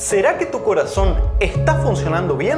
¿Será que tu corazón está funcionando bien?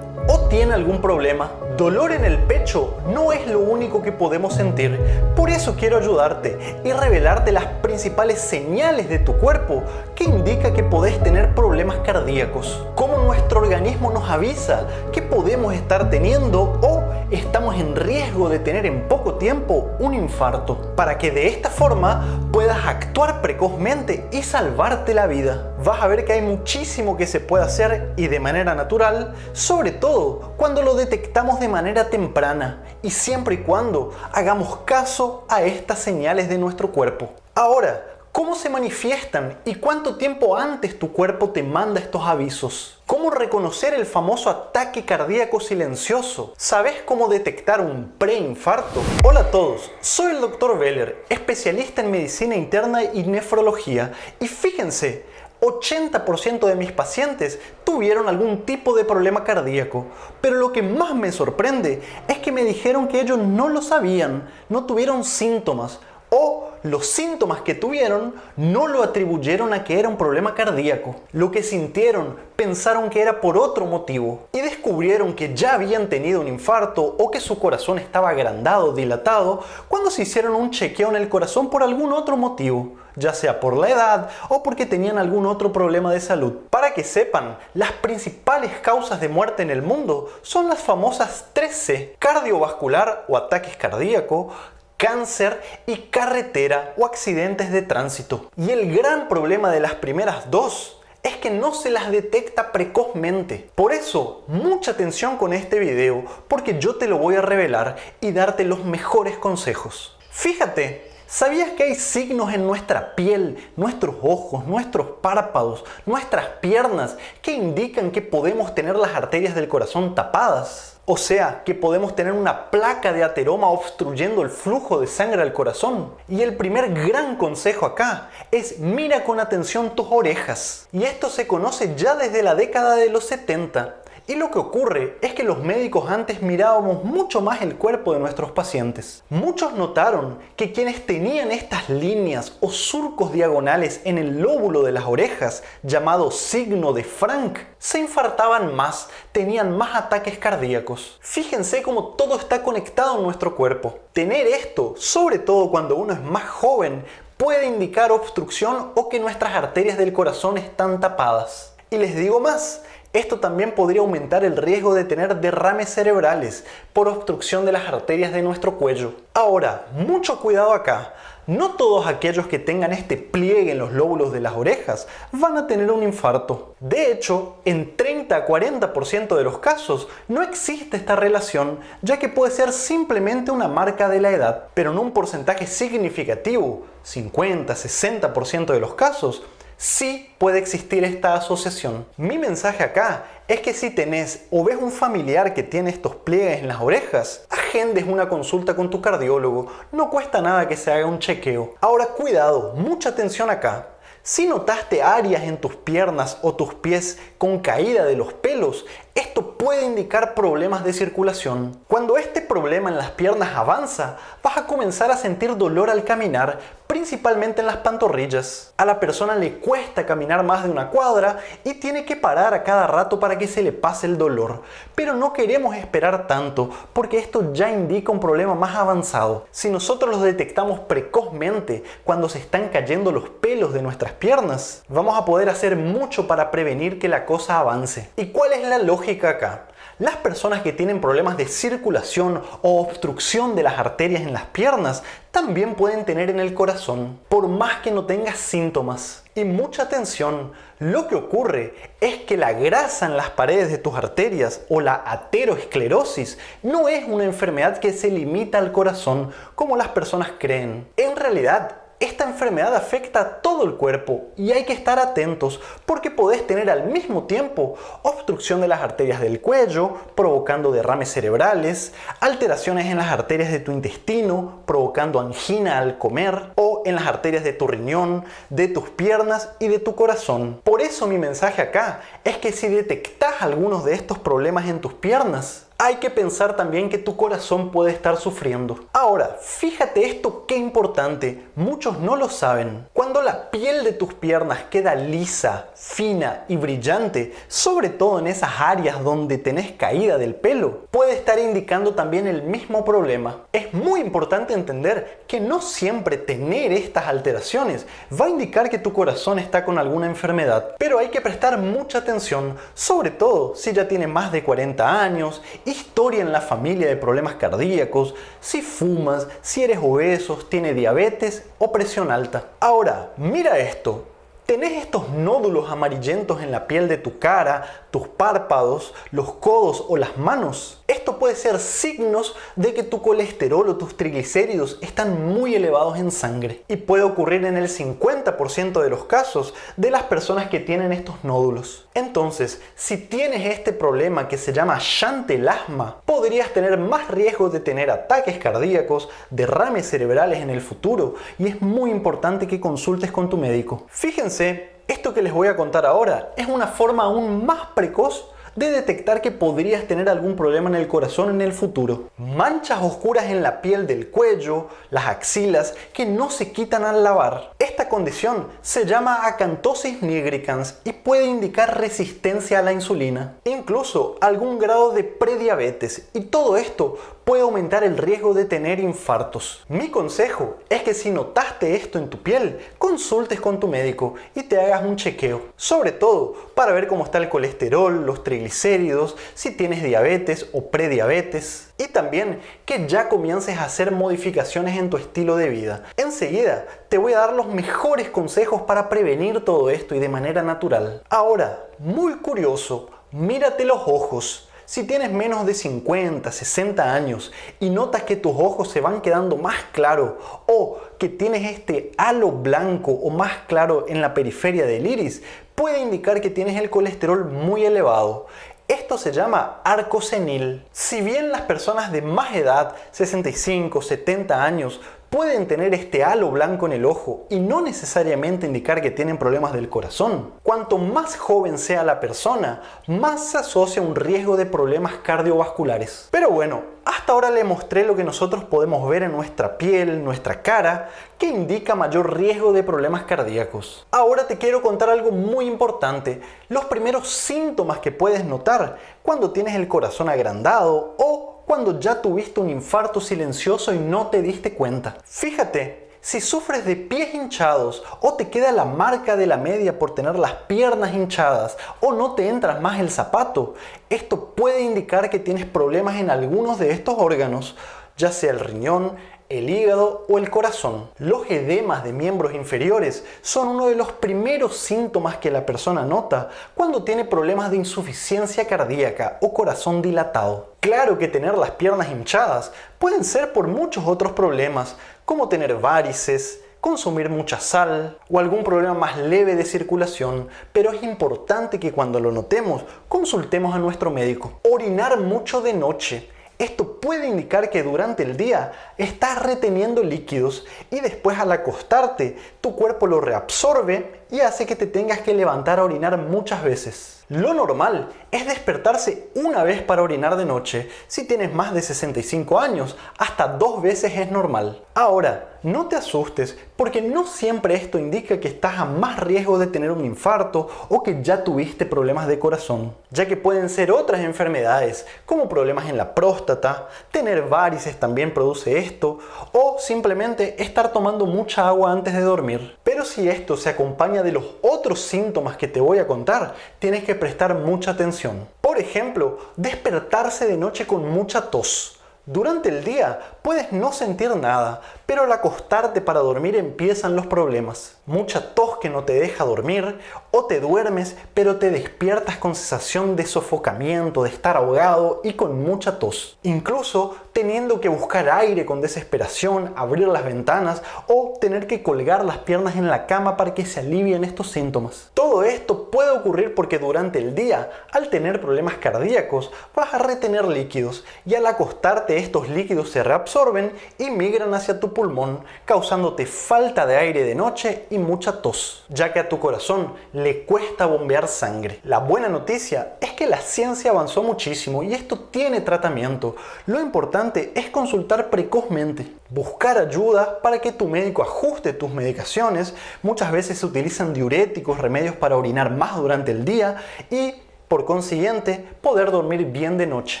¿O tiene algún problema? Dolor en el pecho no es lo único que podemos sentir. Por eso quiero ayudarte y revelarte las principales señales de tu cuerpo que indica que podés tener problemas cardíacos. Cómo nuestro organismo nos avisa que podemos estar teniendo o estamos en riesgo de tener en poco tiempo un infarto, para que de esta forma puedas actuar precozmente y salvarte la vida. Vas a ver que hay muchísimo que se puede hacer y de manera natural, sobre todo cuando lo detectamos de manera temprana y siempre y cuando hagamos caso a estas señales de nuestro cuerpo. Ahora, ¿cómo se manifiestan y cuánto tiempo antes tu cuerpo te manda estos avisos? ¿Cómo reconocer el famoso ataque cardíaco silencioso? ¿Sabes cómo detectar un preinfarto? Hola a todos, soy el Dr. Veller, especialista en medicina interna y nefrología, y fíjense, 80% de mis pacientes tuvieron algún tipo de problema cardíaco, pero lo que más me sorprende es que me dijeron que ellos no lo sabían, no tuvieron síntomas, o los síntomas que tuvieron no lo atribuyeron a que era un problema cardíaco. Lo que sintieron, pensaron que era por otro motivo y descubrieron que ya habían tenido un infarto o que su corazón estaba agrandado, dilatado, cuando se hicieron un chequeo en el corazón por algún otro motivo, ya sea por la edad o porque tenían algún otro problema de salud. Para que sepan, las principales causas de muerte en el mundo son las famosas 3C: cardiovascular o ataques cardíacos, cáncer y carretera o accidentes de tránsito. Y el gran problema de las primeras dos es que no se las detecta precozmente. Por eso, mucha atención con este video, porque yo te lo voy a revelar y darte los mejores consejos. Fíjate, ¿sabías que hay signos en nuestra piel, nuestros ojos, nuestros párpados, nuestras piernas que indican que podemos tener las arterias del corazón tapadas? O sea, que podemos tener una placa de ateroma obstruyendo el flujo de sangre al corazón. Y el primer gran consejo acá es: mira con atención tus orejas. Y esto se conoce ya desde la década de los 70. Y lo que ocurre es que los médicos antes mirábamos mucho más el cuerpo de nuestros pacientes. Muchos notaron que quienes tenían estas líneas o surcos diagonales en el lóbulo de las orejas, llamado signo de Frank, se infartaban más, tenían más ataques cardíacos. Fíjense cómo todo está conectado en nuestro cuerpo. Tener esto, sobre todo cuando uno es más joven, puede indicar obstrucción o que nuestras arterias del corazón están tapadas. Y les digo más, esto también podría aumentar el riesgo de tener derrames cerebrales por obstrucción de las arterias de nuestro cuello. Ahora, mucho cuidado acá. No todos aquellos que tengan este pliegue en los lóbulos de las orejas van a tener un infarto. De hecho, en 30 a 40% de los casos no existe esta relación, ya que puede ser simplemente una marca de la edad. Pero en un porcentaje significativo, 50-60% de los casos, sí puede existir esta asociación. Mi mensaje acá es que si tenés o ves un familiar que tiene estos pliegues en las orejas, agendes una consulta con tu cardiólogo. No cuesta nada que se haga un chequeo. Ahora cuidado, mucha atención acá. Si notaste áreas en tus piernas o tus pies con caída de los pelos, esto puede indicar problemas de circulación. Cuando este problema en las piernas avanza, vas a comenzar a sentir dolor al caminar, principalmente en las pantorrillas. A la persona le cuesta caminar más de una cuadra y tiene que parar a cada rato para que se le pase el dolor. Pero no queremos esperar tanto, porque esto ya indica un problema más avanzado. Si nosotros los detectamos precozmente cuando se están cayendo los pelos de nuestras piernas, vamos a poder hacer mucho para prevenir que la cosa avance. ¿Y cuál es la lógica acá? Las personas que tienen problemas de circulación o obstrucción de las arterias en las piernas también pueden tener en el corazón, por más que no tengas síntomas. Y mucha atención, lo que ocurre es que la grasa en las paredes de tus arterias o la aterosclerosis no es una enfermedad que se limita al corazón como las personas creen. En realidad, esta enfermedad afecta a todo el cuerpo y hay que estar atentos porque podés tener al mismo tiempo obstrucción de las arterias del cuello, provocando derrames cerebrales, alteraciones en las arterias de tu intestino, provocando angina al comer, o en las arterias de tu riñón, de tus piernas y de tu corazón. Por eso mi mensaje acá es que si detectás algunos de estos problemas en tus piernas, hay que pensar también que tu corazón puede estar sufriendo. Ahora, fíjate esto qué importante, muchos no lo saben. Cuando la piel de tus piernas queda lisa, fina y brillante, sobre todo en esas áreas donde tenés caída del pelo, puede estar indicando también el mismo problema. Es muy importante entender que no siempre tener estas alteraciones va a indicar que tu corazón está con alguna enfermedad, pero hay que prestar mucha atención, sobre todo si ya tiene más de 40 años, historia en la familia de problemas cardíacos, si fumas, si eres obeso, tienes diabetes o presión alta. Ahora, mira esto. ¿Tenés estos nódulos amarillentos en la piel de tu cara, tus párpados, los codos o las manos? Esto puede ser signos de que tu colesterol o tus triglicéridos están muy elevados en sangre y puede ocurrir en el 50% de los casos de las personas que tienen estos nódulos. Entonces, si tienes este problema que se llama chantelasma, podrías tener más riesgo de tener ataques cardíacos, derrames cerebrales en el futuro y es muy importante que consultes con tu médico. Fíjense, esto que les voy a contar ahora es una forma aún más precoz de detectar que podrías tener algún problema en el corazón en el futuro. Manchas oscuras en la piel del cuello, las axilas, que no se quitan al lavar. Esta condición se llama acantosis nigricans y puede indicar resistencia a la insulina, incluso algún grado de prediabetes, y todo esto puede aumentar el riesgo de tener infartos. Mi consejo es que si notaste esto en tu piel, consultes con tu médico y te hagas un chequeo, sobre todo para ver cómo está el colesterol, los triglicéridos, si tienes diabetes o prediabetes, y también que ya comiences a hacer modificaciones en tu estilo de vida. Enseguida te voy a dar los mejores consejos para prevenir todo esto y de manera natural. Ahora, muy curioso, mírate los ojos. Si tienes menos de 50, 60 años y notas que tus ojos se van quedando más claros o que tienes este halo blanco o más claro en la periferia del iris, puede indicar que tienes el colesterol muy elevado. Esto se llama arco senil. Si bien las personas de más edad, 65, 70 años, pueden tener este halo blanco en el ojo y no necesariamente indicar que tienen problemas del corazón, cuanto más joven sea la persona, más se asocia un riesgo de problemas cardiovasculares. Pero bueno, hasta ahora le mostré lo que nosotros podemos ver en nuestra piel, nuestra cara, que indica mayor riesgo de problemas cardíacos. Ahora te quiero contar algo muy importante, los primeros síntomas que puedes notar cuando tienes el corazón agrandado o cuando ya tuviste un infarto silencioso y no te diste cuenta. Fíjate, si sufres de pies hinchados o te queda la marca de la media por tener las piernas hinchadas o no te entras más el zapato, esto puede indicar que tienes problemas en algunos de estos órganos, ya sea el riñón, el hígado o el corazón. Los edemas de miembros inferiores son uno de los primeros síntomas que la persona nota cuando tiene problemas de insuficiencia cardíaca o corazón dilatado. Claro que tener las piernas hinchadas pueden ser por muchos otros problemas, como tener varices, consumir mucha sal o algún problema más leve de circulación, pero es importante que cuando lo notemos consultemos a nuestro médico. Orinar mucho de noche. Esto puede indicar que durante el día estás reteniendo líquidos y después al acostarte tu cuerpo lo reabsorbe y hace que te tengas que levantar a orinar muchas veces. Lo normal es despertarse una vez para orinar de noche. Si tienes más de 65 años, hasta 2 veces es normal. Ahora, no te asustes porque no siempre esto indica que estás a más riesgo de tener un infarto o que ya tuviste problemas de corazón, ya que pueden ser otras enfermedades como problemas en la próstata, tener varices también produce esto, o simplemente estar tomando mucha agua antes de dormir. Pero si esto se acompaña de los otros síntomas que te voy a contar, tienes que prestar mucha atención. Por ejemplo, despertarse de noche con mucha tos. Durante el día puedes no sentir nada, pero al acostarte para dormir empiezan los problemas. Mucha tos que no te deja dormir, o te duermes pero te despiertas con sensación de sofocamiento, de estar ahogado y con mucha tos. Incluso teniendo que buscar aire con desesperación, abrir las ventanas o tener que colgar las piernas en la cama para que se alivien estos síntomas. Todo esto puede ocurrir porque durante el día, al tener problemas cardíacos, vas a retener líquidos y al acostarte estos líquidos se reabsorben y migran hacia tu pulmón, causándote falta de aire de noche y mucha tos, ya que a tu corazón le cuesta bombear sangre. La buena noticia es que la ciencia avanzó muchísimo y esto tiene tratamiento. Lo importante es consultar precozmente, buscar ayuda para que tu médico ajuste tus medicaciones. Muchas veces se utilizan diuréticos, remedios para orinar más durante el día y por consiguiente, poder dormir bien de noche.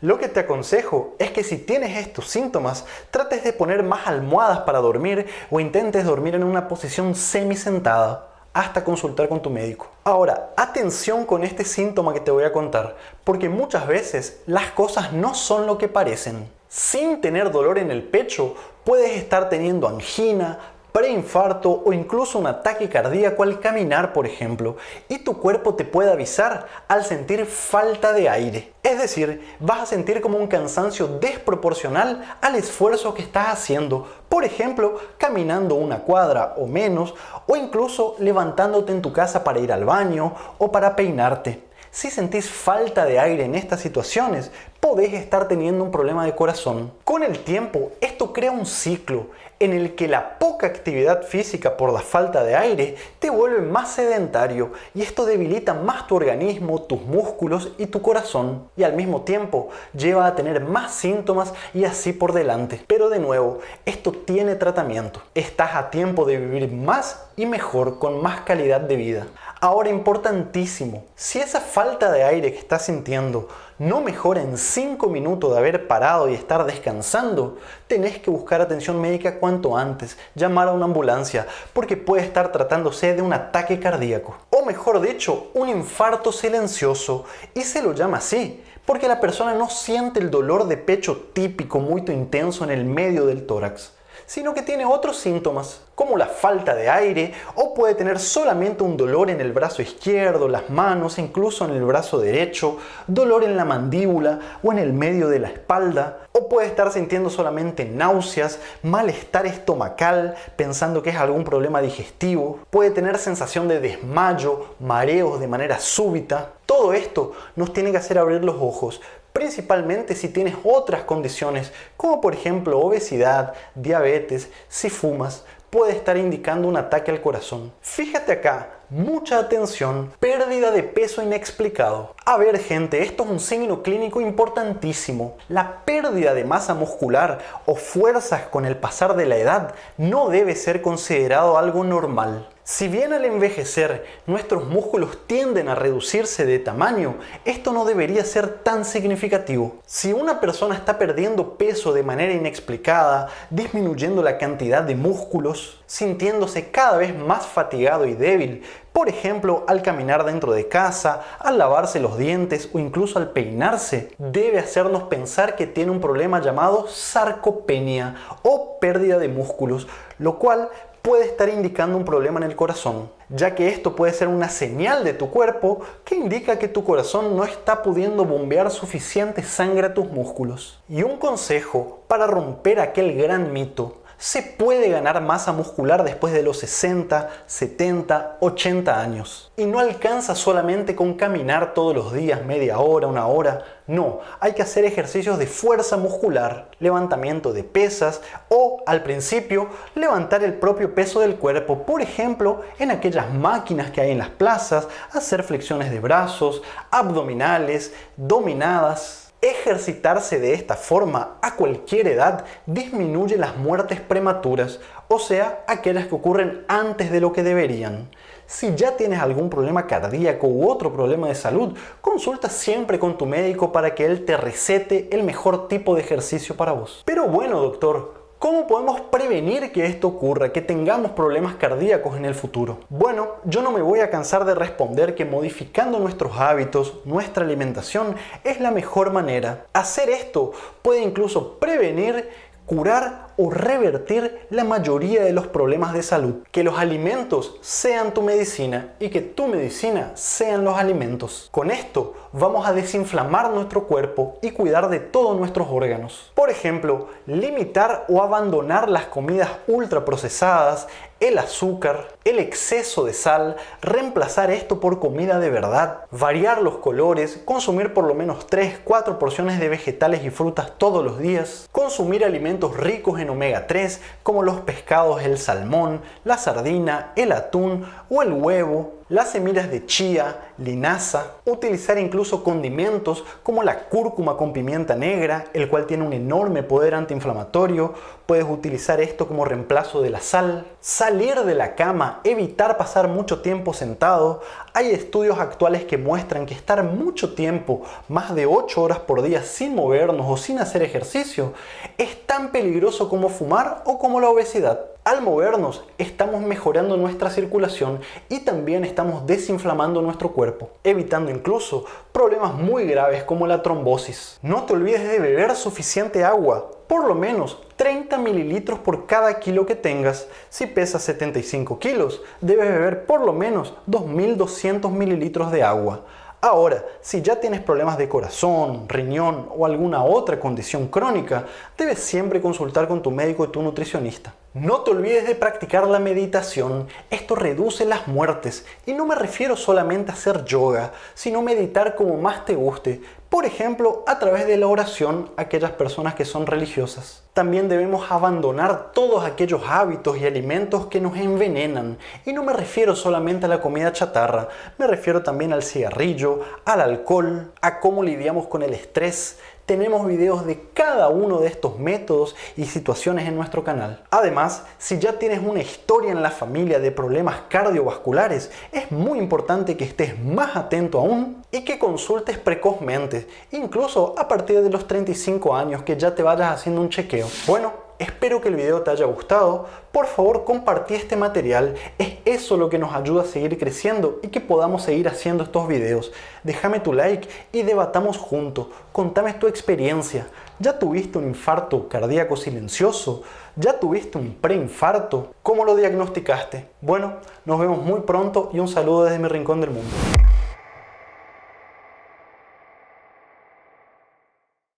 Lo que te aconsejo es que si tienes estos síntomas, trates de poner más almohadas para dormir o intentes dormir en una posición semisentada hasta consultar con tu médico. Ahora, atención con este síntoma que te voy a contar, porque muchas veces las cosas no son lo que parecen. Sin tener dolor en el pecho, puedes estar teniendo angina, preinfarto o incluso un ataque cardíaco al caminar, por ejemplo, y tu cuerpo te puede avisar al sentir falta de aire. Es decir, vas a sentir como un cansancio desproporcional al esfuerzo que estás haciendo, por ejemplo, caminando una cuadra o menos, o incluso levantándote en tu casa para ir al baño o para peinarte. Si sentís falta de aire en estas situaciones, podés estar teniendo un problema de corazón. Con el tiempo, esto crea un ciclo en el que la poca actividad física por la falta de aire te vuelve más sedentario y esto debilita más tu organismo, tus músculos y tu corazón, y al mismo tiempo lleva a tener más síntomas y así por delante. Pero de nuevo, esto tiene tratamiento. Estás a tiempo de vivir más y mejor con más calidad de vida. Ahora, importantísimo, si esa falta de aire que estás sintiendo no mejora en 5 minutos de haber parado y estar descansando, tenés que buscar atención médica cuanto antes, llamar a una ambulancia, porque puede estar tratándose de un ataque cardíaco, o mejor dicho, un infarto silencioso, y se lo llama así, porque la persona no siente el dolor de pecho típico muy intenso en el medio del tórax, sino que tiene otros síntomas, como la falta de aire, o puede tener solamente un dolor en el brazo izquierdo, las manos, incluso en el brazo derecho, dolor en la mandíbula o en el medio de la espalda, o puede estar sintiendo solamente náuseas, malestar estomacal, pensando que es algún problema digestivo, puede tener sensación de desmayo, mareos de manera súbita. Todo esto nos tiene que hacer abrir los ojos, principalmente si tienes otras condiciones, como por ejemplo obesidad, diabetes, si fumas, puede estar indicando un ataque al corazón. Fíjate acá, mucha atención, pérdida de peso inexplicado. A ver gente, esto es un signo clínico importantísimo. La pérdida de masa muscular o fuerzas con el pasar de la edad no debe ser considerado algo normal. Si bien al envejecer nuestros músculos tienden a reducirse de tamaño, esto no debería ser tan significativo. Si una persona está perdiendo peso de manera inexplicada, disminuyendo la cantidad de músculos, sintiéndose cada vez más fatigado y débil, por ejemplo, al caminar dentro de casa, al lavarse los dientes o incluso al peinarse, debe hacernos pensar que tiene un problema llamado sarcopenia o pérdida de músculos, lo cual puede estar indicando un problema en el corazón, ya que esto puede ser una señal de tu cuerpo que indica que tu corazón no está pudiendo bombear suficiente sangre a tus músculos. Y un consejo para romper aquel gran mito: se puede ganar masa muscular después de los 60, 70, 80 años. Y no alcanza solamente con caminar todos los días, media hora, una hora. No, hay que hacer ejercicios de fuerza muscular, levantamiento de pesas o, al principio, levantar el propio peso del cuerpo. Por ejemplo, en aquellas máquinas que hay en las plazas, hacer flexiones de brazos, abdominales, dominadas. Ejercitarse de esta forma a cualquier edad disminuye las muertes prematuras, o sea, aquellas que ocurren antes de lo que deberían. Si ya tienes algún problema cardíaco u otro problema de salud, consulta siempre con tu médico para que él te recete el mejor tipo de ejercicio para vos. Pero bueno, doctor, ¿cómo podemos prevenir que esto ocurra, que tengamos problemas cardíacos en el futuro? Bueno, yo no me voy a cansar de responder que modificando nuestros hábitos, nuestra alimentación, es la mejor manera. Hacer esto puede incluso prevenir, curar o revertir la mayoría de los problemas de salud. Que los alimentos sean tu medicina y que tu medicina sean los alimentos. Con esto vamos a desinflamar nuestro cuerpo y cuidar de todos nuestros órganos. Por ejemplo, limitar o abandonar las comidas ultraprocesadas, el azúcar, el exceso de sal, reemplazar esto por comida de verdad, variar los colores, consumir por lo menos 3-4 porciones de vegetales y frutas todos los días, consumir alimentos ricos en omega 3 como los pescados, el salmón, la sardina, el atún o el huevo, las semillas de chía, linaza, utilizar incluso condimentos como la cúrcuma con pimienta negra, el cual tiene un enorme poder antiinflamatorio. Puedes utilizar esto como reemplazo de la sal. Salir de la cama, evitar pasar mucho tiempo sentado. Hay estudios actuales que muestran que estar mucho tiempo, más de 8 horas por día sin movernos o sin hacer ejercicio, es tan peligroso como fumar o como la obesidad. Al movernos, estamos mejorando nuestra circulación y también estamos desinflamando nuestro cuerpo, evitando incluso problemas muy graves como la trombosis. No te olvides de beber suficiente agua, por lo menos 30 mililitros por cada kilo que tengas. Si pesas 75 kilos, debes beber por lo menos 2.200 mililitros de agua. Ahora, si ya tienes problemas de corazón, riñón o alguna otra condición crónica, debes siempre consultar con tu médico y tu nutricionista. No te olvides de practicar la meditación. Esto reduce las muertes y no me refiero solamente a hacer yoga, sino meditar como más te guste. Por ejemplo, a través de la oración a aquellas personas que son religiosas. También debemos abandonar todos aquellos hábitos y alimentos que nos envenenan. Y no me refiero solamente a la comida chatarra, me refiero también al cigarrillo, al alcohol, a cómo lidiamos con el estrés. Tenemos videos de cada uno de estos métodos y situaciones en nuestro canal. Además, si ya tienes una historia en la familia de problemas cardiovasculares, es muy importante que estés más atento aún y que consultes precozmente, incluso a partir de los 35 años, que ya te vayas haciendo un chequeo. Bueno, espero que el video te haya gustado. Por favor, compartí este material. Es eso lo que nos ayuda a seguir creciendo y que podamos seguir haciendo estos videos. Déjame tu like y debatamos juntos. Contame tu experiencia. ¿Ya tuviste un infarto cardíaco silencioso? ¿Ya tuviste un preinfarto? ¿Cómo lo diagnosticaste? Bueno, nos vemos muy pronto y un saludo desde mi rincón del mundo.